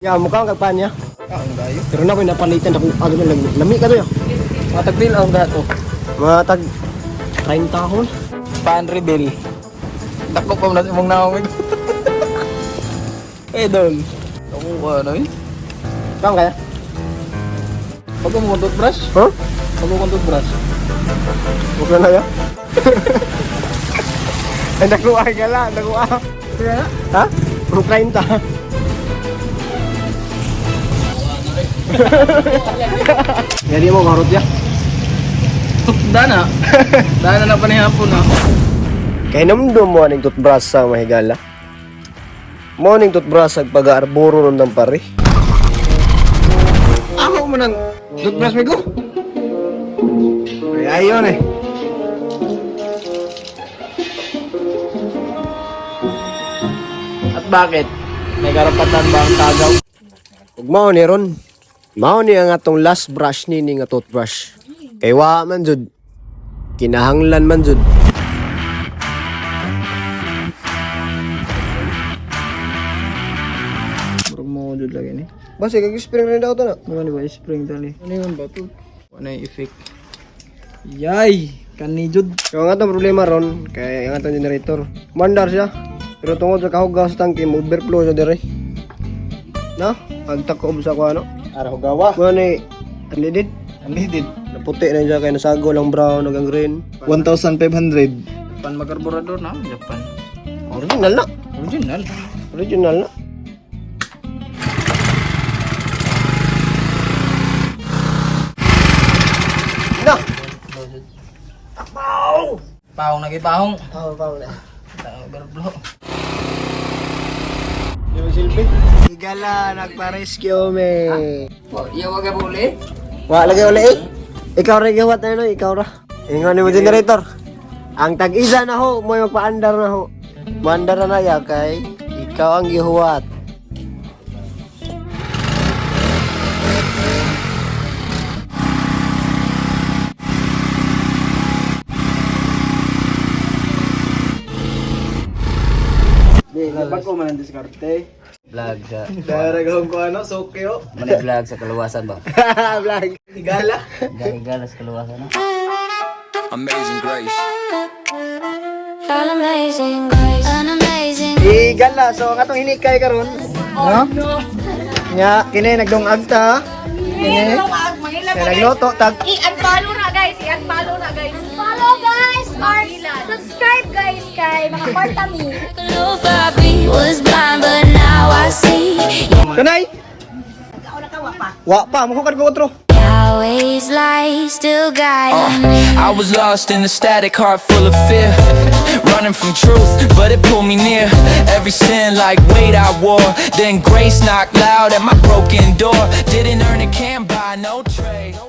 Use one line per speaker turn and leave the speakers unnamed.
Ya, mukha ang kagpaan niya.
Ang dayo.
Pero na ko napalitan ako ano na lang. Lami ka to ya.
Mga tagbil ang dato.
Mga tag 30 tahon.
Pan rebel. Dako pa na imong naong. Dol. Ako ano eh?
Kang kaya?
Bago mo toothbrush?
Huh?
Bago mo toothbrush.
Bukan na ya. Ay nakuha ka lang, nakuha. Ha? Puro 30. Jadi mo karot ya.
Dana. Dana na panihapon na.
Kay namdum mo aning toothbrush sa mahigala. Mo aning toothbrush sa pag-arboro nun ng pare.
Ako mo nang toothbrush mi ko.
Ay ayon eh.
At bakit? May karapatan ba ang tagaw?
Ug mao ni ron. Mao ni ang atong last brush ni nga toothbrush. Kay wa man jud. Kinahanglan man jud.
Murag mo jud lagi ni.
Basi kag spring rin daw to na.
Ano ba spring tali? Ano yun ba to? Ano yung effect? Yay! Kani jud.
So ang atong problema ron kay ang atong generator. Mandar siya. Pero tungod sa kahugaw sa tangke, overflow siya dire. Na, pagtakob sa kuano.
Ara hugawa.
Kuno ni unleaded.
Unleaded.
Naputi na siya kay nasago lang brown ug ang green.
1,500. Pan makarburador na Japan.
Original na.
Original.
Original na. Na.
Pahong lagi pahong.
Pao na.
Overflow.
Yung silbi. Igala, nagpa-rescue me.
Oh, iya wag buli.
Wa lagi uli eh. Ikaw rin gawat na yun, ikaw ra. Ingon ni mo generator. Ang tag-isa na ho, mo magpa-andar na ho. Mandar na ya kay ikaw ang gihuwat.
Labag ko man ang diskarte.
Vlog sa
Daragahon ko ano, sokyo.
mani vlog sa kaluwasan ba?
Vlog.
Higala.
Gala sa kaluwasan no?
Amazing Grace.
An amazing grace, an amazing
Igala, so ang atong hinikay karon. No? Nya, kini nagdungag ta. Kini. Kaya nagluto tag
I-unfollow na guys, i-unfollow na guys.
Follow guys, or subscribe guys kay mga Partami. Lufabi was blind but now I see.
kanay. Wa pa, mo ko otro.
Yahweh's light still guiding me.
I was lost in the static, heart full of fear. Running from truth, but it pulled me near. Every sin like weight I wore. Then grace knocked loud at my broken door. Didn't earn it, can't buy no trade.